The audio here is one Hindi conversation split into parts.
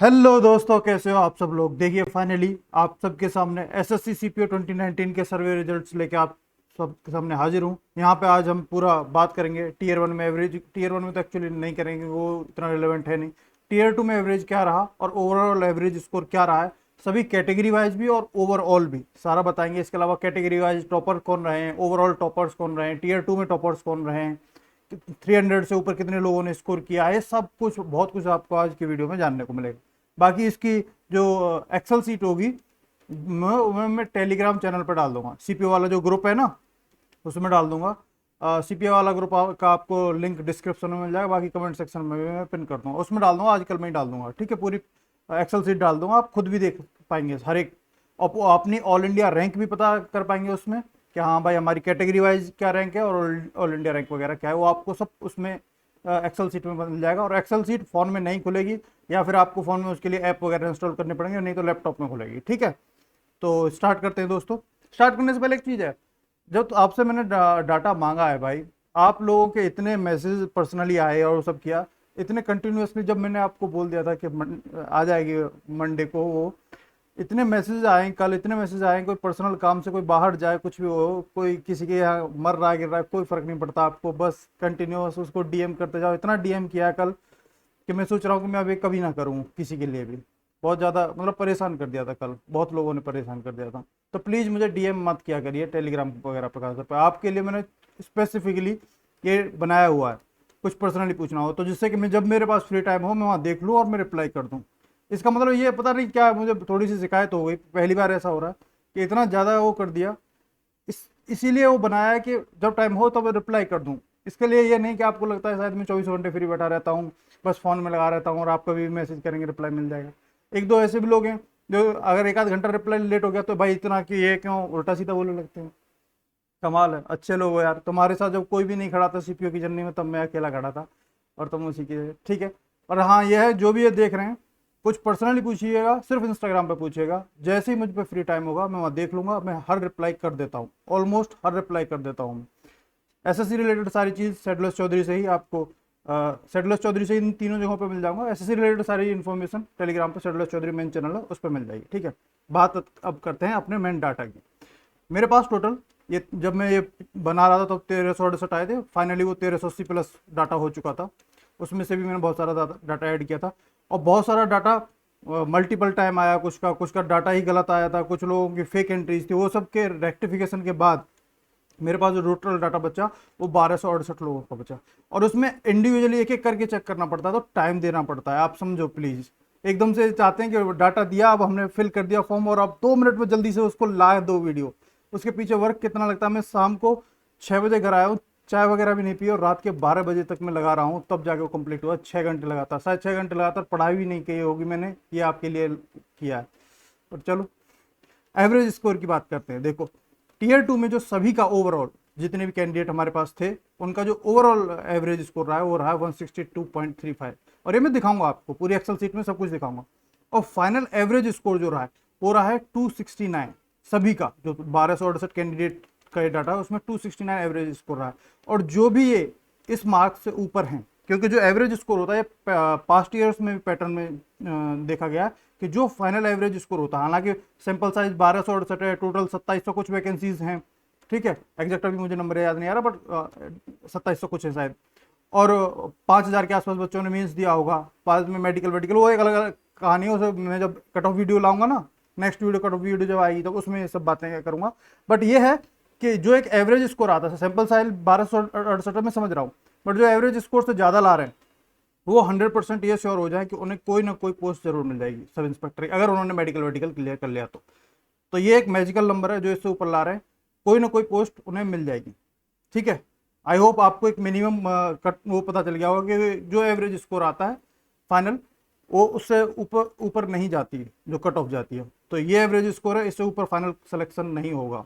हेलो दोस्तों, कैसे हो आप सब लोग। देखिए फाइनली आप सबके सामने एसएससी सीपीओ 2019 के सर्वे रिजल्ट्स लेके आप सबके सामने हाजिर हूँ। यहाँ पे आज हम पूरा बात करेंगे टीयर वन में एवरेज। टीयर वन में तो एक्चुअली नहीं करेंगे, वो इतना रिलेवेंट है नहीं। टीयर टू में एवरेज क्या रहा और ओवरऑल एवरेज स्कोर क्या रहा है, सभी कैटेगरी वाइज भी और ओवरऑल भी सारा बताएंगे। इसके अलावा कैटेगरी वाइज टॉपर कौन रहे हैं, ओवरऑल टॉपर्स कौन रहे हैं, टीयर टू में टॉपर्स कौन रहे हैं, 300 से ऊपर कितने लोगों ने स्कोर किया है, सब कुछ बहुत कुछ आपको आज की वीडियो में जानने को मिलेगा। बाकी इसकी जो एक्सेल सीट होगी मैं टेलीग्राम चैनल पर डाल दूंगा। सीपीओ वाला जो ग्रुप है ना, उसमें डाल दूंगा। सीपीओ वाला ग्रुप का आपको लिंक डिस्क्रिप्शन में मिल जाएगा, बाकी कमेंट सेक्शन में भी मैं पिन कर दूंगा, उसमें डाल दूंगा। आजकल मैं ही डाल दूंगा, ठीक है। पूरी एक्सेल सीट डाल दूंगा, आप खुद भी देख पाएंगे हर एक। अपनी ऑल इंडिया रैंक भी पता कर पाएंगे उसमें कि हाँ भाई हमारी कैटेगरी वाइज क्या रैंक है और ऑल इंडिया रैंक वगैरह क्या है, वो आपको सब उसमें एक्सेल सीट में मिल जाएगा। और एक्सेल सीट फ़ोन में नहीं खुलेगी, या फिर आपको फ़ोन में उसके लिए ऐप वगैरह इंस्टॉल करने पड़ेंगे, नहीं तो लैपटॉप में खुलेगी, ठीक है। तो स्टार्ट करते हैं दोस्तों। स्टार्ट करने से पहले एक चीज़ है, जब तो आपसे मैंने डाटा मांगा है भाई, आप लोगों के इतने मैसेज पर्सनली आए और सब किया, इतने कंटिन्यूसली। जब मैंने आपको बोल दिया था कि आ जाएगी मंडे को, वो इतने मैसेज आए कल, इतने मैसेज आए। कोई पर्सनल काम से कोई बाहर जाए, कुछ भी हो, कोई किसी के यहाँ मर रहा है गिर रहा है, कोई फर्क नहीं पड़ता आपको, बस कंटिन्यूस उसको डीएम करते जाओ। इतना डीएम किया कल कि मैं सोच रहा हूँ कि मैं अभी कभी ना करूँ किसी के लिए भी। बहुत ज़्यादा मतलब परेशान कर दिया था कल, बहुत लोगों ने परेशान कर दिया था। तो प्लीज़ मुझे डीएम मत किया करिए टेलीग्राम वगैरह पर। आपके लिए मैंने स्पेसिफिकली ये बनाया हुआ है, कुछ पर्सनली पूछना हो तो, जिससे कि मैं जब मेरे पास फ्री टाइम हो मैं वहाँ देख लूँ और मैं रिप्लाई कर दूँ। इसका मतलब ये पता नहीं क्या, मुझे थोड़ी सी शिकायत हो गई, पहली बार ऐसा हो रहा है कि इतना ज़्यादा वो कर दिया। इसीलिए वो बनाया है कि जब टाइम हो तब रिप्लाई कर दूं। इसके लिए ये नहीं कि आपको लगता है शायद मैं 24 घंटे फ्री बैठा रहता हूँ, बस फ़ोन में लगा रहता हूँ और आप कभी भी मैसेज करेंगे रिप्लाई मिल जाएगा। एक दो ऐसे भी लोग हैं जो अगर एक आध घंटा रिप्लाई लेट हो गया तो भाई इतना कि ये क्यों उल्टा सीधा बोलने लगते हैं। कमाल है, अच्छे लोग हो यार। तुम्हारे साथ जब कोई भी नहीं खड़ा था सीपीओ की जर्नी में, तब मैं अकेला खड़ा था और तुम उसी के, ठीक है। और हाँ ये है, जो भी ये देख रहे हैं कुछ पर्सनली पूछिएगा, सिर्फ इंस्टाग्राम पे पूछिएगा। जैसे ही मुझ पर फ्री टाइम होगा मैं वहाँ देख लूंगा, मैं हर रिप्लाई कर देता हूँ, ऑलमोस्ट हर रिप्लाई कर देता हूँ। एसएससी रिलेटेड सारी चीज़ सेडलस चौधरी से ही आपको, सेडलस चौधरी से इन तीनों जगहों पे मिल जाऊंगा। एसएससी रिलेटेड सारी इन्फॉर्मेशन टेलीग्राम पे सेडलस चौधरी मेन चैनल है, उस पर मिल जाएगी, ठीक है। बात अब करते हैं अपने मेन डाटा की। मेरे पास टोटल, ये जब मैं ये बना रहा था तो 1368 आए थे, फाइनली वो 1380 प्लस डाटा हो चुका था। उसमें से भी मैंने बहुत सारा डाटा ऐड किया था, और बहुत सारा डाटा मल्टीपल टाइम आया। कुछ का डाटा ही गलत आया था, कुछ लोगों की फेक एंट्रीज थी, वो सब के रेक्टिफिकेशन के बाद मेरे पास जो टोटल डाटा बचा वो 1268 लोगों का बचा। और उसमें इंडिविजुअली एक एक करके चेक करना पड़ता है, तो टाइम देना पड़ता है, आप समझो प्लीज़। एकदम से चाहते हैं कि डाटा दिया, अब हमने फिल कर दिया फॉर्म और अब 2 मिनट में जल्दी से उसको ला दो वीडियो। उसके पीछे वर्क कितना लगता है। मैं शाम को 6 बजे घर आया हूँ, चाय वगैरह भी नहीं पी, और रात के 12 बजे तक मैं लगा रहा हूँ, तब जाके वो कंप्लीट हुआ। 6 घंटे लगातार, शायद 6 घंटे लगातार पढ़ाई भी नहीं की होगी मैंने, ये आपके लिए किया है। और चलो एवरेज स्कोर की बात करते हैं। देखो टीयर टू में जो सभी का ओवरऑल, जितने भी कैंडिडेट हमारे पास थे, उनका जो ओवरऑल एवरेज स्कोर रहा है वो रहा है 162.35। और ये मैं दिखाऊंगा आपको, पूरी एक्सेल सीट में सब कुछ दिखाऊंगा। और फाइनल एवरेज स्कोर जो रहा है वो रहा है 269, सभी का। जो 1268 कैंडिडेट का ये डाटा है उसमें 269 एवरेज स्कोर रहा है। और जो भी ये इस मार्क से ऊपर हैं, क्योंकि जो एवरेज स्कोर होता है पास्ट ईयर्स में भी पैटर्न में देखा गया कि जो फाइनल एवरेज स्कोर होता है, हालांकि सैंपल साइज 1268 है, टोटल 2700 कुछ वैकेंसीज हैं, ठीक है। एग्जैक्ट अभी मुझे नंबर याद नहीं आ रहा, बट 2700 कुछ है शायद। और 5000 के आसपास बच्चों ने मीन्स दिया होगा, बाद में मेडिकल वेडिकल, वो एक अलग अलग कहानी है। उसे मैं जब कट ऑफ वीडियो लाऊंगा ना, next video cut off video जब आएगी तो उसमें ये सब बातें करूंगा। बट ये है कि जो एक एवरेज स्कोर आता है, सैंपल साइज 1268 में समझ रहा हूँ, बट जो एवरेज स्कोर से ज़्यादा ला रहे हैं वो 100% ये श्योर हो जाए कि उन्हें कोई ना कोई पोस्ट जरूर मिल जाएगी सब इंस्पेक्टर, अगर उन्होंने मेडिकल वेडिकल क्लियर कर लिया तो ये एक मैजिकल नंबर है जो इससे ऊपर ला रहे हैं, कोई ना कोई पोस्ट उन्हें मिल जाएगी, ठीक है। आई होप आपको एक मिनिमम कट वो पता चल गया होगा कि जो एवरेज स्कोर आता है फाइनल, वो उससे ऊपर ऊपर नहीं जाती है, जो कट ऑफ जाती है। तो ये एवरेज स्कोर है, इससे ऊपर फाइनल सिलेक्शन नहीं होगा।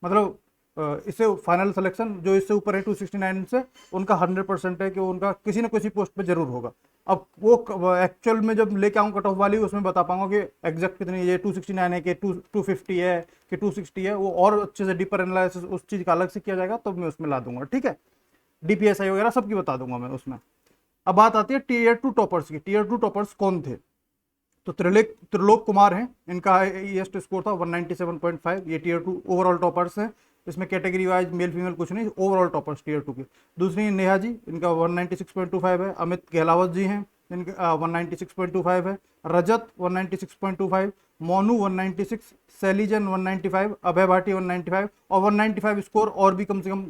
मतलब इससे फाइनल सिलेक्शन जो इससे ऊपर है 269 से, उनका 100% है कि उनका किसी न किसी पोस्ट पे जरूर होगा। अब वो एक्चुअल में जब लेके आऊँ कट ऑफ वाली, उसमें बता पाऊंगा कि एग्जैक्ट कितनी, ये 269 है कि 250 है कि 260 है, वो और अच्छे से डीपर एनालिसिस उस चीज़ का अलग से किया जाएगा, तब मैं उसमें ला दूंगा, ठीक है। डीपीएसआई वगैरह सबकी बता दूंगा मैं उसमें। अब बात आती है टीयर टू टॉपर्स की। टीयर टू टॉपर्स कौन थे। तो त्रिलोक कुमार हैं, इनका हाईएस्ट स्कोर था 197.5। ये टीयर 2 ओवरऑल टॉपर्स हैं। इसमें कैटेगरी वाइज मेल फीमेल कुछ नहीं, ओवरऑल टॉपर्स टीयर 2 के। दूसरी नेहा जी, इनका 196.25 है। अमित गहलावत जी हैं, इनका 196.25 है। रजत 196.25, मोनू 196, सैलीजन 195, अभय भाटी 195, और 195 स्कोर और भी कम से कम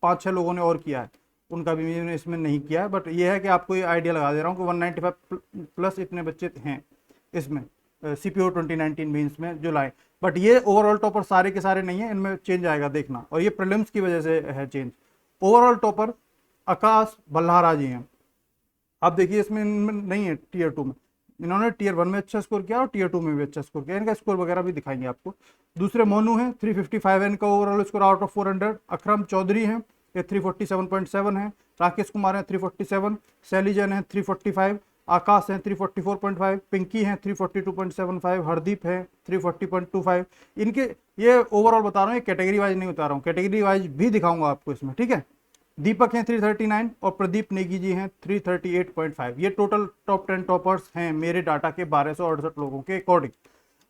5-6 लोगों ने और किया है, उनका भी मैंने इसमें नहीं किया है। बट ये है कि आपको ये आइडिया लगा दे रहा हूँ कि 195 प्लस इतने बच्चे हैं इसमें CPO 2019 मेंस में जो लाए। बट ये ओवरऑल टॉपर सारे के सारे नहीं है, इनमें चेंज आएगा देखना, और ये प्रीलिम्स की वजह से है चेंज। ओवरऑल टॉपर आकाश बल्हारा जी हैं। आप देखिए इसमें इनमें नहीं है टीयर 2 में, इन्होंने टीयर 1 में अच्छा स्कोर किया और टीयर 2 में भी अच्छा स्कोर किया। इनका स्कोर वगैरह भी दिखाएंगे आपको। दूसरे मोनू हैं, 355 है इनका ओवरऑल स्कोर आउट ऑफ 400। अकरम चौधरी हैं, ये 347.7 है। राकेश कुमार हैं 347, सैलीजन है 345, आकाश हैं 344.5, पिंकी हैं 342.75, हरदीप है 340.25। इनके ये ओवरऑल बता रहा हूँ, ये कैटेगरी वाइज नहीं बता रहा हूँ, कैटेगरी वाइज भी दिखाऊंगा आपको इसमें, ठीक है। दीपक हैं 339 और प्रदीप नेगी जी हैं 338.5। ये टोटल टॉप 10 टॉपर्स हैं मेरे डाटा के 1268 लोगों के अकॉर्डिंग।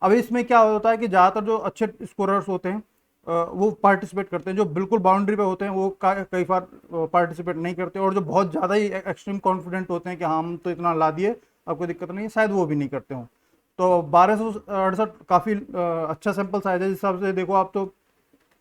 अब इसमें क्या होता है कि ज़्यादातर जो अच्छे स्कोरर्स होते हैं वो पार्टिसिपेट करते हैं, जो बिल्कुल बाउंड्री पे होते हैं वो कई बार पार्टिसिपेट नहीं करते, और जो बहुत ज़्यादा ही एक्सट्रीम कॉन्फिडेंट होते हैं कि हाँ हम तो इतना ला दिए अब कोई दिक्कत नहीं है, शायद वो भी नहीं करते हों। तो 1268 काफ़ी अच्छा सैंपल साइज है। जिस हिसाब से देखो आप तो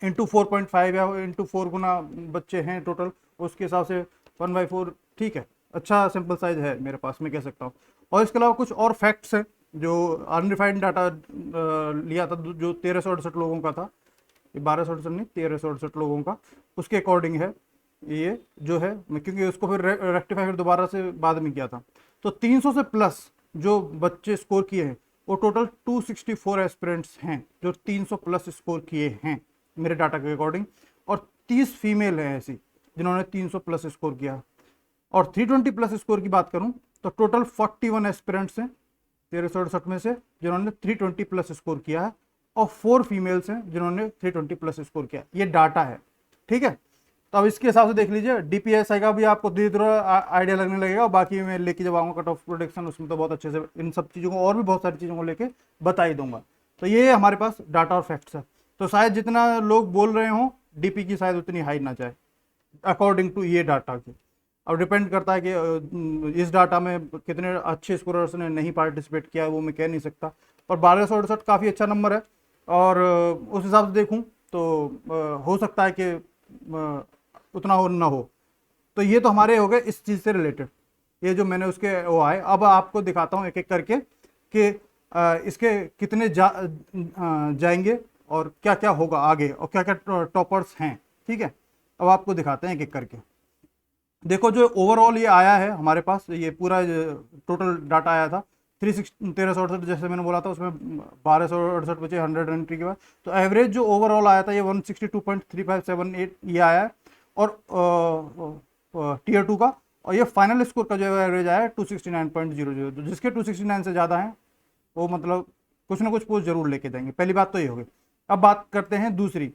इंटू 4.5 या इंटू 4 गुना बच्चे हैं टोटल, उसके हिसाब से 1/4 ठीक है, अच्छा सैंपल साइज है मेरे पास, मैं कह सकता हूँ। और इसके अलावा कुछ और फैक्ट्स हैं जो अनरिफाइंड डाटा लिया था, जो 1368 लोगों का था, ये 1268 नहीं 1368 लोगों का, उसके अकॉर्डिंग है ये जो है, क्योंकि उसको फिर रेक्टिफाई फिर दोबारा से बाद में किया था। तो 300 से प्लस जो बच्चे स्कोर किए हैं वो टोटल 264 एस्पिरेंट्स हैं जो 300 प्लस स्कोर किए हैं मेरे डाटा के अकॉर्डिंग, और 30 फीमेल हैं ऐसी जिन्होंने 300 प्लस स्कोर किया। और 320 प्लस स्कोर की बात करूं तो टोटल 41 एस्पिरेंट्स हैं 1368 में से जिन्होंने 320 प्लस स्कोर किया है, और 4 फीमेल्स हैं जिन्होंने 320 प्लस स्कोर किया। ये डाटा है, ठीक है। तो अब इसके हिसाब से देख लीजिए, DPSI का भी आपको धीरे धीरे आइडिया लगने लगेगा। बाकी मैं लेके जब आऊँगा कट ऑफ प्रोडिक्शन, उसमें तो बहुत अच्छे से इन सब चीज़ों को और भी बहुत सारी चीज़ों को लेके बता ही दूंगा। तो ये हमारे पास डाटा और फैक्ट्स है। तो शायद जितना लोग बोल रहे हों DP की शायद उतनी हाई ना जाए अकॉर्डिंग टू ये डाटा की। अब डिपेंड करता है कि इस डाटा में कितने अच्छे स्कोरर्स ने नहीं पार्टिसिपेट किया है, वो मैं कह नहीं सकता। पर 1268 काफ़ी अच्छा नंबर है, और उस हिसाब से देखूं तो हो सकता है कि उतना हो ना हो। तो ये तो हमारे हो गए इस चीज़ से रिलेटेड, ये जो मैंने उसके वो आए। अब आपको दिखाता हूँ एक एक करके कि इसके कितने जाएंगे और क्या क्या होगा आगे, और क्या क्या टॉपर्स हैं, ठीक है। अब आपको दिखाते हैं एक एक करके। देखो जो ओवरऑल ये आया है हमारे पास, ये पूरा टोटल डाटा आया था 1368, जैसे मैंने बोला था उसमें 1268 बचे 100 एंट्री के बाद। तो एवरेज जो ओवरऑल आया था ये 162.3578 ये आया है, और टीयर 2 का, और ये फाइनल स्कोर का जो एवरेज आया है 269.00। तो जिसके 269 से ज़्यादा है वो मतलब कुछ ना कुछ पोस्ट जरूर लेके जाएंगे, पहली बात तो ये होगी। अब बात करते हैं दूसरी,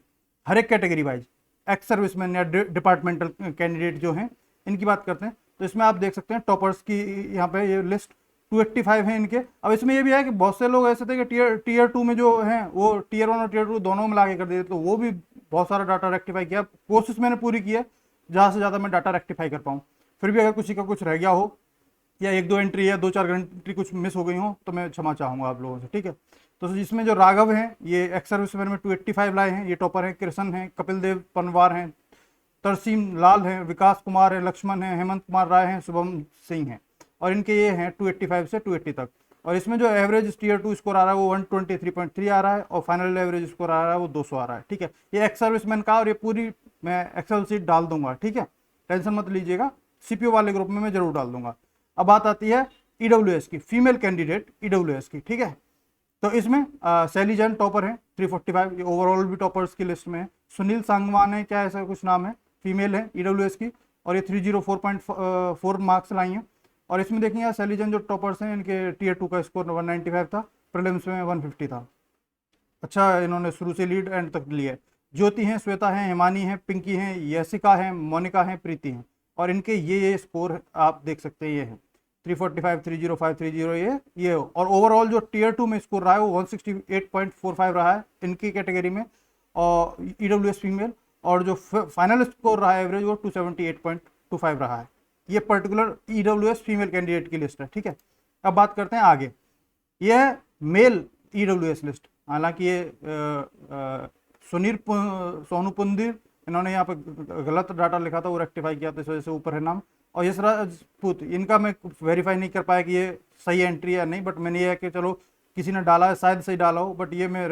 हर एक कैटेगरी वाइज एक्स सर्विसमैन या डिपार्टमेंटल कैंडिडेट जो हैं इनकी बात करते हैं। तो इसमें आप देख सकते हैं टॉपर्स की यहाँ पे ये लिस्ट 285 है इनके। अब इसमें ये भी है कि बहुत से लोग ऐसे थे कि टीयर 2 में जो हैं वो टीयर 1 और टीयर 2 दोनों में ला के कर देते, तो वो भी बहुत सारा डाटा रेक्टिफाई किया। कोशिश मैंने पूरी की है ज़्यादा से ज़्यादा मैं डाटा रेक्टिफाई कर पाऊँ। फिर भी अगर किसी का कुछ रह गया हो या 1-2 एंट्री या 2-4 एंट्री कुछ मिस हो गई हो तो मैं क्षमा चाहूँगा आप लोगों से, ठीक है। तो इसमें जो राघव हैं ये एक्स सर्विसमैन में 285 लाए हैं, ये टॉपर हैं। कृष्ण हैं, कपिल देव पनवार हैं, तरसीम लाल हैं, विकास कुमार है, लक्ष्मण है, हेमंत कुमार राय हैं, शुभम सिंह हैं, और इनके ये हैं 285 से 280 तक। और इसमें जो एवरेज टीयर 2 स्कोर आ रहा है वो 123.3 आ रहा है, और फाइनल एवरेज स्कोर आ रहा है वो 200 आ रहा है, ठीक है। ये एक्स सर्विसमैन का, और ये पूरी मैं एक्सेल सीट डाल दूंगा, ठीक है, टेंशन मत लीजिएगा, CPO वाले ग्रुप में मैं जरूर डाल दूंगा। अब बात आती है EWS की, फीमेल कैंडिडेट EWS की, ठीक है। तो इसमें सैली जैन टॉपर है 345, ये ओवरऑल भी टॉपर्स की लिस्ट में है। सुनील सांगवान है, क्या ऐसा कुछ नाम है, फीमेल है EWS की, और ये 304.4 मार्क्स लाई हैं। और इसमें देखेंगे सैली जैन जो टॉपर्स हैं इनके टीयर 2 का स्कोर 195 था, प्रीलिम्स में 150 था। अच्छा इन्होंने शुरू से लीड एंड तक लिया है। ज्योति हैं, श्वेता हैं, हिमानी हैं, पिंकी हैं, यशिका हैं, मोनिका हैं, प्रीति हैं, और इनके ये स्कोर आप देख सकते हैं, ये हैं 345, 305, 30 ये और ओवरऑल जो टीयर 2 में स्कोर रहा है वो 168.45 रहा है इनकी कैटेगरी में और ईडब्ल्यूएस फीमेल, और जो फाइनल स्कोर रहा है एवरेज वो 278.25 रहा है। ये पर्टिकुलर ईडब्ल्यूएस फीमेल कैंडिडेट की लिस्ट है, ठीक है। अब बात करते हैं आगे, यह मेल ईडब्ल्यूएस लिस्ट, हालांकि ये सोनू पुंदिर इन्होंने यहाँ पे गलत डाटा लिखा था, वो रेक्टिफाई किया था, इस वजह से ऊपर है नाम। और यश राजपूत, इनका मैं वेरीफाई नहीं कर पाया कि ये सही एंट्री है या नहीं, बट मैंने ये है कि चलो किसी ने डाला है, शायद सही डाला हो, बट ये मैं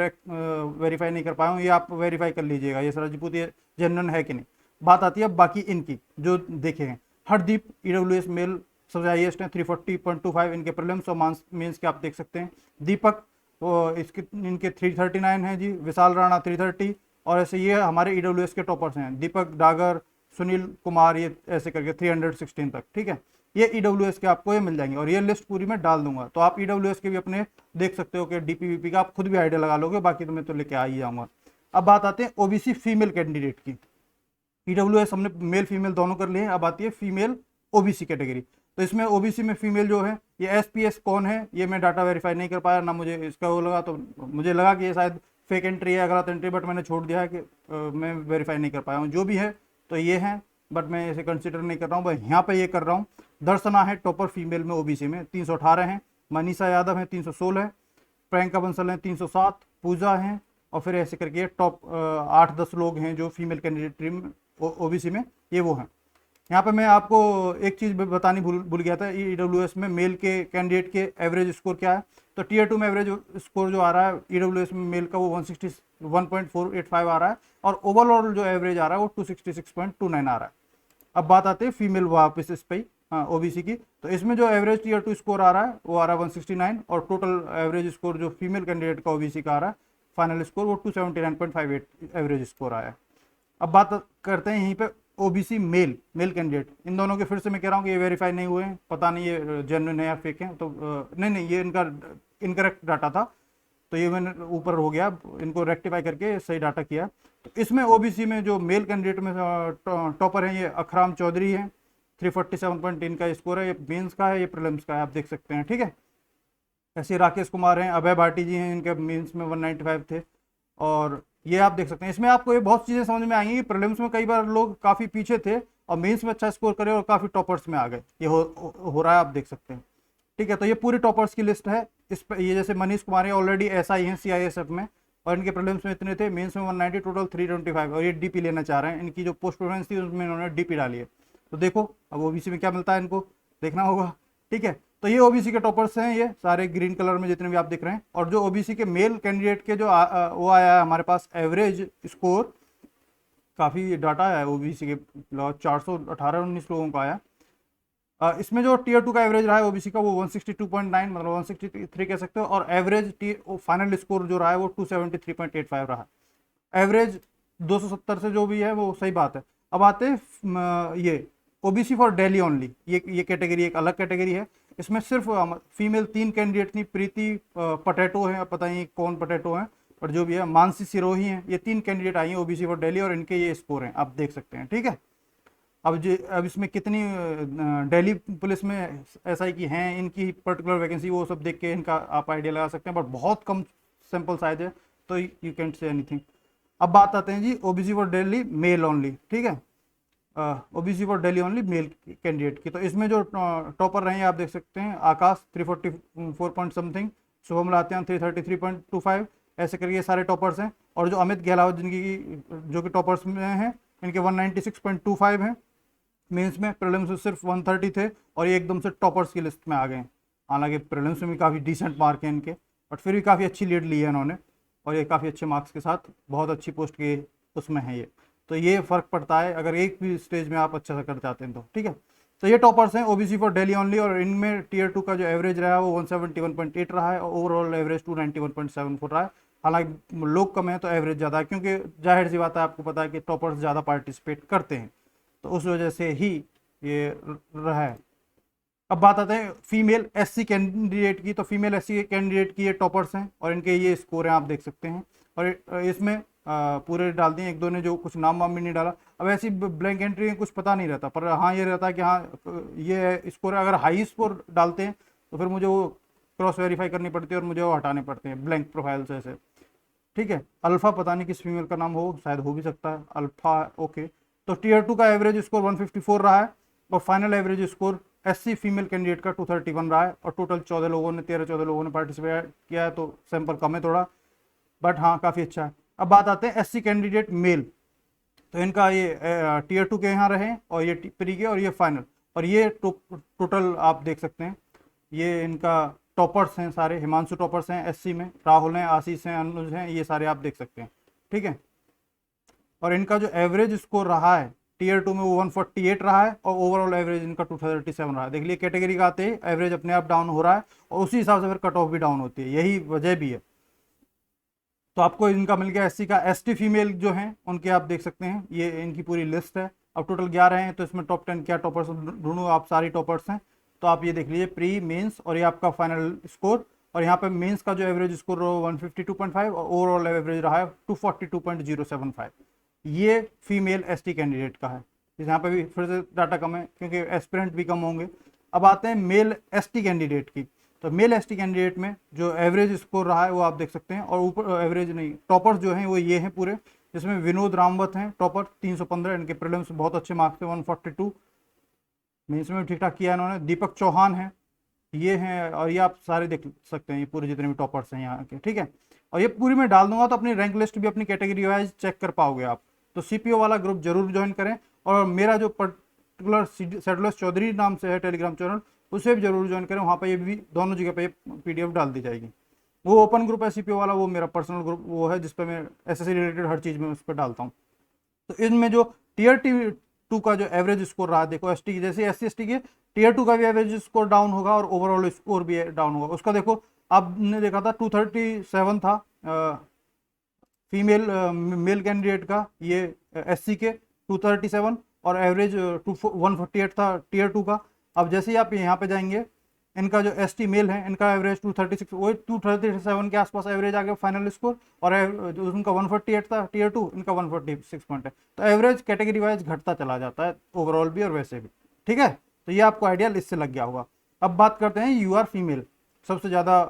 वेरीफाई नहीं कर पाया हूँ, ये आप वेरीफाई कर लीजिएगा यश राजपूत ये जेन्युइन है कि नहीं। बात आती है बाकी इनकी जो देखे हैं, हरदीप ईडब्ल्यूएस मेल सबसे हाईएस्ट है 340.25 इनके प्रीलिम्स और मेंस के आप देख सकते हैं। दीपक वो इसके इनके 339 है जी, विशाल राणा 330, और ऐसे ये हमारे ईडब्ल्यूएस के टॉपर्स हैं, दीपक डागर, सुनील कुमार, ये ऐसे करके 316 तक, ठीक है। ये ईडब्ल्यूएस के आपको ये मिल जाएंगे और ये लिस्ट पूरी मैं डाल दूंगा, तो आप ईडब्ल्यूएस के भी अपने देख सकते हो कि डीपीवीपी का आप खुद भी आइडिया लगा लोगे, बाकी तो मैं तो लेके आ ही जाऊंगा। अब बात आते हैं ओबीसी फीमेल कैंडिडेट की। ईडब्ल्यूएस हमने मेल फीमेल दोनों कर लिए हैं, अब आती है फीमेल ओबीसी कैटेगरी। तो इसमें ओबीसी में फीमेल जो है ये एसपीएस कौन है ये मैं डाटा वेरीफाई नहीं कर पाया ना, मुझे इसका वो लगा, तो मुझे लगा कि ये शायद फेक एंट्री है, गलत एंट्री, बट मैंने छोड़ दिया है कि मैं वेरीफाई नहीं कर पाया हूँ। जो भी है तो ये है, बट मैं इसे कंसिडर नहीं कर रहा हूँ, बस यहाँ पे ये कर रहा हूँ। दर्शना है टॉपर फीमेल में ओबीसी में 318 हैं, मनीषा यादव है 316 है, प्रियंका बंसल है 307, पूजा है, और फिर ऐसे करके टॉप 8-10 लोग हैं जो फीमेल कैंडिडेट ओबीसी में ये वो हैं। यहाँ पे मैं आपको एक चीज़ बतानी भूल गया था, ईडब्ल्यूएस में मेल के कैंडिडेट के एवरेज स्कोर क्या है। तो टीयर 2 में एवरेज स्कोर जो आ रहा है ईडब्ल्यूएस में मेल का वो 161.485 आ रहा है, और ओवरऑल जो एवरेज आ रहा है वो 266.29 आ रहा है। अब बात आती है फीमेल वापस इस पर, हाँ ओबीसी की। तो इसमें जो एवरेज टीयर 2 स्कोर आ रहा है वो आ रहा है 169, और टोटल एवरेज स्कोर जो फीमेल कैंडिडेट का ओबीसी का आ रहा है फाइनल स्कोर वो 279.58 एवरेज स्कोर आया है। अब बात करते हैं यहीं पे ओबीसी मेल कैंडिडेट, इन दोनों के फिर से मैं कह रहा हूँ कि ये वेरीफाई नहीं हुए हैं, पता नहीं ये जेन्युइन है या फेक है, तो नहीं ये इनका इनकरेक्ट डाटा था, तो ये मैंने ऊपर हो गया, इनको रेक्टिफाई करके सही डाटा किया। तो इसमें ओबीसी में जो मेल कैंडिडेट में टॉपर हैं ये अखराम चौधरी हैं, 347 इनका स्कोर है, ये मेंस का है, ये प्रीलिम्स का है, आप देख सकते हैं, ठीक है। ऐसे राकेश कुमार हैं, अभय भाटी जी हैं, इनके मेंस में 195 थे, और ये आप देख सकते हैं। इसमें आपको ये बहुत चीज़ें समझ में आएंगी कि प्रीलिम्स में कई बार लोग काफ़ी पीछे थे और मेंस में अच्छा स्कोर करे और काफ़ी टॉपर्स में आ गए, ये हो रहा है, आप देख सकते हैं, ठीक है। तो ये पूरी टॉपर्स की लिस्ट है। इस पर ये जैसे मनीष कुमार ऑलरेडी एसआई हैं सीआईएसएफ में, और इनके प्रीलिम्स में इतने थे, मेंस में 190, टोटल 325, और ये डीपी लेना चाह रहे हैं। इनकी जो पोस्ट प्रेफरेंस थी उसमें इन्होंने डीपी डाली है, तो देखो अब ओबीसी में क्या मिलता है इनको देखना होगा, ठीक है। तो ये ओबीसी के टॉपर्स हैं, ये सारे ग्रीन कलर में जितने भी आप दिख रहे हैं। और जो ओबीसी के मेल कैंडिडेट के जो वो आया है हमारे पास एवरेज स्कोर, काफ़ी डाटा है ओबीसी के, 418-19 लोगों का आया। इसमें जो टीयर 2 का एवरेज रहा है ओबीसी का वो 162.9 मतलब 163 कह सकते हो, और एवरेज फाइनल स्कोर जो रहा है वो 273.85 रहा है। एवरेज 270 से जो भी है वो सही बात है। अब आते हैं ये ओबीसी फॉर दिल्ली ओनली, ये कैटेगरी एक अलग कैटेगरी है। इसमें सिर्फ फीमेल 3 कैंडिडेट थी, प्रीति पटेटो है, पता नहीं कौन पटेटो है, पर जो भी है, मानसी सिरोही हैं, ये 3 कैंडिडेट आई हैं ओबीसी फॉर दिल्ली, और इनके ये स्कोर हैं, आप देख सकते हैं, ठीक है। अब इसमें कितनी दिल्ली पुलिस में एसआई की हैं, इनकी पर्टिकुलर वैकेंसी वो सब देख के इनका आप आइडिया लगा सकते हैं, बट बहुत कम सैंपल साइज है, तो यू कैंट से एनीथिंग। अब बात आते हैं जी OBC for Delhi male only, ठीक है, OBC for Delhi only male candidate की। तो इसमें जो टॉपर रहे हैं आप देख सकते हैं, आकाश 344 पॉइंट समथिंग, शुभम लात्यान 333.25, ऐसे करके ये सारे टॉपर्स हैं। और जो अमित गहलावत जिनकी जो कि टॉपर्स में हैं, इनके 196.25 हैं मेंस में, प्रीलिम्स में सिर्फ 130 थे, और ये एकदम से टॉपर्स की लिस्ट में आ गए। हालांकि प्रीलिम्स में भी काफ़ी डिसेंट मार्क हैं इनके, बट फिर भी काफ़ी अच्छी लीड ली है इन्होंने, और ये काफ़ी अच्छे मार्क्स के साथ बहुत अच्छी पोस्ट के उसमें है ये। तो ये फ़र्क पड़ता है अगर एक भी स्टेज में आप अच्छा सा कर चाहते हैं तो, ठीक है। तो ये टॉपर्स हैं ओबीसी फॉर दिल्ली ओनली, और इनमें टीयर 2 का जो एवरेज रहा है वो 171.8 रहा है, और ओवरऑल एवरेज 291.74 रहा है। हालांकि लोग कम है तो एवरेज ज़्यादा है, क्योंकि जाहिर सी बात है, आपको पता है कि टॉपर्स ज़्यादा पार्टिसिपेट करते हैं, तो उस वजह से ही ये रहा है। अब बात आते हैं फीमेल एससी कैंडिडेट की। तो फीमेल एससी कैंडिडेट की ये टॉपर्स हैं, और इनके ये स्कोर हैं, आप देख सकते हैं। और इसमें पूरे डाल दिए, एक दो ने जो कुछ नाम वाम भी नहीं डाला। अब ऐसी ब्लैंक एंट्री कुछ पता नहीं रहता, पर हाँ ये रहता है कि हाँ ये स्कोर, अगर हाई स्कोर डालते हैं तो फिर मुझे वो क्रॉस वेरीफाई करनी पड़ती है और मुझे वो हटाने पड़ते हैं ब्लैंक प्रोफाइल से ऐसे। ठीक है, अल्फा पता नहीं किस फीमेल का नाम हो, शायद हो भी सकता है अल्फा। ओके, तो टीयर 2 का एवरेज स्कोर 154 रहा है और final average score SC female candidate का 231 रहा है। और टोटल 13-14 लोगों ने पार्टिसिपेट किया है, तो सैंपल कम है थोड़ा, बट हाँ काफ़ी अच्छा है। अब बात आते हैं एससी कैंडिडेट मेल, तो इनका ये टीयर 2 के यहाँ रहे और ये प्री के और ये फाइनल, और ये टोटल आप देख सकते हैं, ये इनका टॉपर्स हैं सारे, हिमांशु टॉपर्स हैं एससी में, राहुल हैं, आशीष हैं, अनुज हैं, ये सारे आप देख सकते हैं। ठीक है, और इनका जो एवरेज स्कोर रहा है टीयर 2 में वो 148 रहा है और ओवरऑल एवरेज इनका 237 रहा है। देख लिए कैटेगरी का आते ही एवरेज अपने आप डाउन हो रहा है और उसी हिसाब से फिर कट ऑफ भी डाउन होती है, यही वजह भी है। तो आपको इनका मिल गया एससी का। एसटी फीमेल जो हैं उनके आप देख सकते हैं, ये इनकी पूरी लिस्ट है। अब टोटल 11 हैं, तो इसमें टॉप 10 क्या टॉपर्स ढूंढूं, आप सारी टॉपर्स हैं, तो आप ये देख लीजिए प्री मेंस और ये आपका फाइनल स्कोर। और यहाँ पे मेंस का जो एवरेज स्कोर रहा 152.5 और ओवरऑल एवरेज रहा है 242.075। ये फीमेल एसटी कैंडिडेट का है। यहाँ पे भी फिर से डाटा कम है क्योंकि एस्पिरेंट भी कम होंगे। अब आते हैं मेल एसटी कैंडिडेट की, तो मेल एसटी कैंडिडेट में जो एवरेज स्कोर रहा है वो आप देख सकते हैं, और ऊपर एवरेज नहीं, टॉपर्स जो हैं वो ये हैं पूरे, जिसमें विनोद रामवत हैं टॉपर 315, इनके प्रीलिम्स बहुत अच्छे मार्क्स थे 142, मेंस में भी ठीक ठाक किया इन्होंने। दीपक चौहान हैं, ये हैं, और ये आप सारे देख सकते हैं, ये पूरे जितने भी टॉपर्स हैं यहाँ के। ठीक है, और ये पूरी मैं डाल दूंगा तो अपनी रैंक लिस्ट भी अपनी कैटेगरी वाइज चेक कर पाओगे आप। तो सीपीओ वाला ग्रुप जरूर ज्वाइन करें, और मेरा जो पर्टिकुलर सेटलर्स चौधरी नाम से है टेलीग्राम चैनल, उसे भी जरूर ज्वाइन करें, वहाँ पर ये भी दोनों जगह पे पीडीएफ डाल दी जाएगी। वो ओपन ग्रुप है सीपीओ वाला, वो मेरा पर्सनल ग्रुप वो है, जिस पर मैं एसएससी रिलेटेड हर चीज़ में उस पर डालता हूँ। तो इनमें जो टीयर 2 का जो एवरेज स्कोर रहा, देखो एसटी की जैसे एससी एसटी के टीयर 2 का भी एवरेज स्कोर डाउन होगा और ओवरऑल स्कोर भी डाउन होगा। उसका देखो आपने देखा था 237 था फीमेल मेल कैंडिडेट का, ये एससी के 237, और एवरेज 148 था टीयर 2 का। अब जैसे ही आप यहाँ पे जाएंगे, इनका जो एसटी मेल है इनका एवरेज 236, वही 237 के आसपास एवरेज आ गया फाइनल स्कोर, और जो उनका 148 था टीयर 2, इनका 146 पॉइंट है। तो एवरेज कैटेगरी वाइज घटता चला जाता है ओवरऑल भी और वैसे भी। ठीक है, तो ये आपको आइडिया इससे लग गया होगा। अब बात करते हैं यूआर फीमेल, सबसे ज़्यादा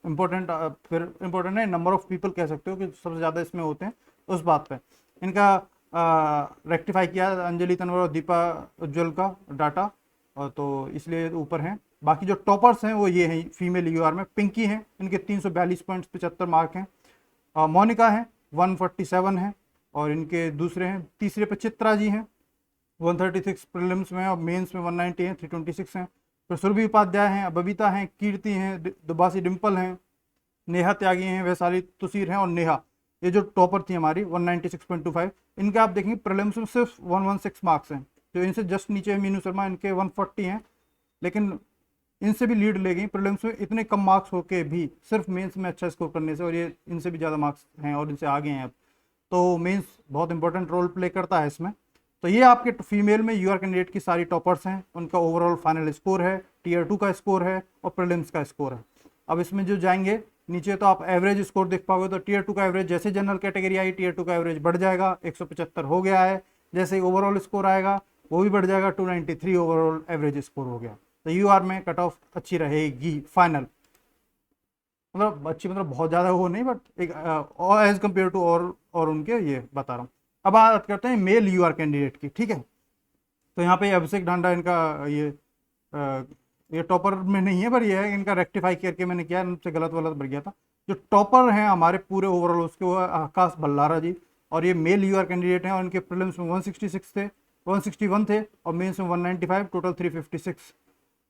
इम्पोर्टेंट, फिर इम्पोर्टेंट है नंबर ऑफ पीपल कह सकते हो कि सबसे ज़्यादा इसमें होते हैं, उस बात पे इनका रेक्टिफाई किया अंजलि तनवर और दीपा उज्ज्वल का डाटा, और तो इसलिए ऊपर हैं। बाकी जो टॉपर्स हैं वो ये हैं फीमेल यूआर में, पिंकी हैं, इनके 342.75 मार्क हैं। मोनिका हैं 147 हैं, और इनके दूसरे हैं तीसरे पे चित्रा जी हैं 136 प्रीलिम्स में, और मेंस में 190 हैं, 326 हैं। फिर सुरभि उपाध्याय हैं, बबीता हैं, कीर्ति हैं, दुबासी डिम्पल हैं, नेहा त्यागी हैं, वैशाली तुसीर हैं, और नेहा, ये जो टॉपर थी हमारी 196.25। इनके आप देखेंगे प्रीलिम्स में सिर्फ 116 मार्क्स हैं। जो इनसे जस्ट नीचे है मीनू शर्मा, इनके 140 हैं, लेकिन इनसे भी लीड ले गई प्रीलिम्स में इतने कम मार्क्स होके भी, सिर्फ मेंस में अच्छा स्कोर करने से, और ये इनसे भी ज़्यादा मार्क्स हैं और इनसे आगे हैं अब। तो मेंस बहुत इंपॉर्टेंट रोल प्ले करता है इसमें। तो ये आपके फीमेल में यूआर कैंडिडेट की सारी टॉपर्स हैं, उनका ओवरऑल फाइनल स्कोर है, टीयर 2 का स्कोर है और प्रीलिम्स का स्कोर है। अब इसमें जो जाएंगे नीचे तो आप एवरेज स्कोर देख पाओगे, तो टीयर 2 का एवरेज जैसे जनरल कैटेगरी आई टीयर 2 का एवरेज बढ़ जाएगा, 175 हो गया है। जैसे ओवरऑल स्कोर आएगा वो भी बढ़ जाएगा, 293 ओवरऑल एवरेज स्कोर हो गया। तो यूआर में कट ऑफ अच्छी रहेगी फाइनल, मतलब अच्छी मतलब बहुत ज़्यादा वो नहीं, बट एक एज कम्पेयर टू और उनके ये बता रहा हूँ। अब बात करते हैं मेल यूआर कैंडिडेट की। ठीक है, तो यहाँ पे अभिषेक ढांडा इनका ये टॉपर में नहीं है, पर ये है इनका रेक्टिफाई करके मैंने किया, इनसे गलत बढ़ गया था। जो टॉपर हैं हमारे पूरे ओवरऑल उसके, वो आकाश भल्लारा जी, और ये मेल यूआर कैंडिडेट हैं, और इनके प्रीलिम्स में 166 थे, 161 थे, और मेंस में 195, टोटल 356।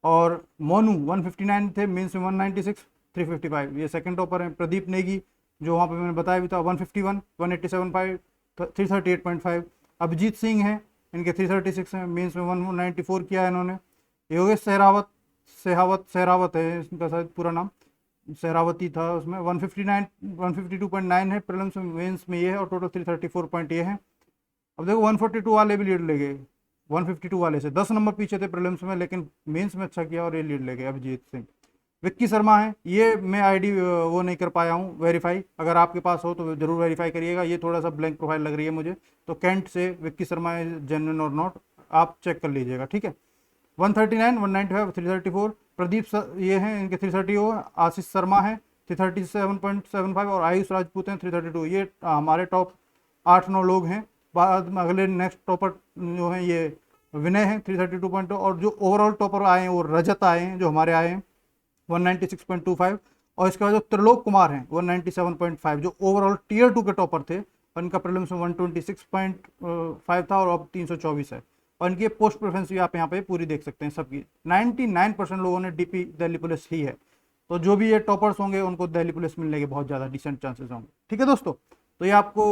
और मोनू 159 थे, मेंस में 196, 355। ये सेकंड टॉपर हैं। प्रदीप नेगी जो वहाँ पे मैंने बताया भी था 151, 187.5, 338.5। अभिजीत सिंह हैं, इनके 336 हैं, मेंस में 194 किया है इन्होंने। योगेश सहरावत है इनका शायद पूरा नाम, सहरावती था, उसमें 152.9 है प्रीलिम्स में, मेंस में ये है, और टोटल 334 पॉइंट ये है। अब देखो 142 वाले भी लीड ले गए, 152 वाले से 10 नंबर पीछे थे प्रीलिम्स में, लेकिन मेंस में अच्छा किया और ये लीड ले गए अभिजीत सिंह। विक्की शर्मा है, ये मैं आईडी वो नहीं कर पाया हूँ वेरीफाई, अगर आपके पास हो तो जरूर वेरीफाई करिएगा, ये थोड़ा सा ब्लैंक प्रोफाइल लग रही है मुझे। तो कैंट से विक्की शर्मा इज जेन्युइन और नॉट, आप चेक कर लीजिएगा, ठीक है। 139, 195, 334 प्रदीप ये हैं इनके 330 हो, आशीष शर्मा है 337.75 और आयुष राजपूत हैं 332। ये हमारे टॉप 8-9 लोग हैं। बाद में अगले नेक्स्ट टॉपर जो हैं ये विनय हैं 332.2, और जो ओवरऑल टॉपर आए हैं वो रजत आए हैं जो हमारे आए हैं 196.25, और इसके बाद जो त्रिलोक कुमार हैं 197.5 जो ओवरऑल टीयर 2 के टॉपर थे, और इनका प्रीलिम्स में 126.5 था और अब 324 है। और इनकी पोस्ट प्रेफरेंस भी आप यहाँ पे पूरी देख सकते हैं सबकी। 99% लोगों ने डीपी दिल्ली पुलिस ही है, तो जो भी ये टॉपर्स होंगे उनको दिल्ली पुलिस मिलने के बहुत ज़्यादा डिसेंट चांसेस होंगे, ठीक है दोस्तों। तो ये आपको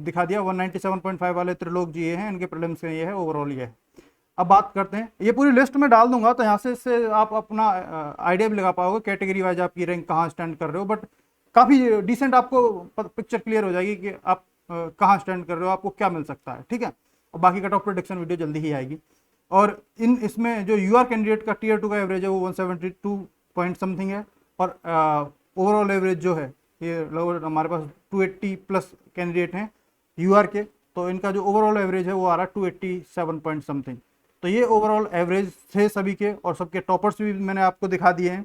दिखा दिया 197.5 वाले त्रिलोक जी ये हैं, इनके प्रीलिम्स में ये है, ओवरऑल ये है। अब बात करते हैं, ये पूरी लिस्ट में डाल दूंगा तो यहाँ से आप अपना आइडिया भी लगा पाओगे कैटेगरी वाइज आपकी रैंक कहाँ स्टैंड कर रहे हो, बट काफ़ी डिसेंट आपको पिक्चर क्लियर हो जाएगी कि आप कहाँ स्टैंड कर रहे हो, आपको क्या मिल सकता है, ठीक है। और बाकी का टॉप प्रेडिक्शन वीडियो जल्दी ही आएगी। और इसमें जो यूआर कैंडिडेट का टीयर 2 का एवरेज है वो 172 पॉइंट समथिंग है, और ओवरऑल एवरेज जो है ये लगभग हमारे पास 280 प्लस कैंडिडेट हैं यूआर के, तो इनका जो ओवरऑल एवरेज है वो आ रहा है 287 पॉइंट समथिंग। तो ये ओवरऑल एवरेज थे सभी के, और सबके टॉपर्स भी मैंने आपको दिखा दिए हैं,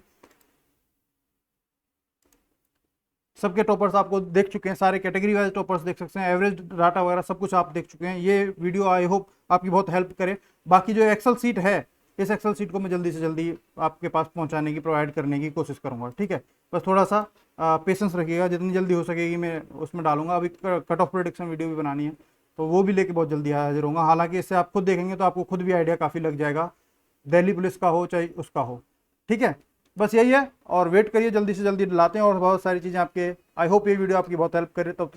सबके टॉपर्स आपको देख चुके हैं, सारे कैटेगरी वाइज टॉपर्स देख सकते हैं, एवरेज डाटा वगैरह सब कुछ आप देख चुके हैं। ये वीडियो आई होप आपकी बहुत हेल्प करे। बाकी जो एक्सेल सीट है, इस एक्सेल सीट को मैं जल्दी से जल्दी आपके पास पहुंचाने की, प्रोवाइड करने की कोशिश करूंगा, ठीक है। बस थोड़ा सा पेशेंस रखिएगा, जितनी जल्दी हो सकेगी मैं उसमें डालूंगा। अभी कट ऑफ प्रेडिक्शन वीडियो भी बनानी है, तो वो भी लेके बहुत जल्दी हाजिर होगा। हालांकि इससे आप खुद देखेंगे तो आपको खुद भी आइडिया काफ़ी लग जाएगा, दिल्ली पुलिस का हो चाहे उसका हो, ठीक है। बस यही है, और वेट करिए, जल्दी से जल्दी लाते हैं और बहुत सारी चीज़ें आपके। आई होप ये वीडियो आपकी बहुत हेल्प करे। तो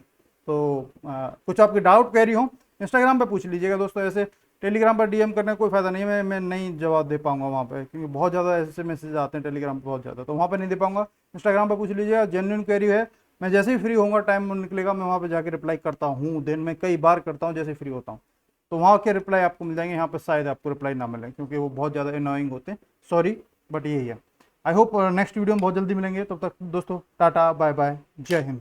कुछ आपके डाउट क्वेरी हो इंस्टाग्राम पे पूछ लीजिएगा दोस्तों, ऐसे टेलीग्राम पर डीएम करने का कोई फ़ायदा नहीं है, मैं नहीं जवाब दे पाऊंगा वहाँ पे, क्योंकि बहुत ज़्यादा ऐसे मैसेज आते हैं टेलीग्राम पर बहुत ज़्यादा, तो वहाँ पर नहीं दे पाऊंगा। इंस्टाग्राम पर पूछ लीजिएगा, जेन्युइन क्वेरी है, मैं जैसे ही फ्री होऊंगा, टाइम निकलेगा, मैं वहाँ पर जाकर रिप्लाई करता हूँ, दिन में कई बार करता हूँ जैसे फ्री होता हूँ, तो वहाँ के रिप्लाई आपको मिल जाएंगे। यहाँ पर शायद आपको रिप्लाई ना मिले, क्योंकि वो बहुत ज़्यादा अनोइंग होते हैं, सॉरी, बट यही है। आई होप नेक्स्ट वीडियो में बहुत जल्दी मिलेंगे, तब तक दोस्तों टाटा बाय बाय, जय हिंद।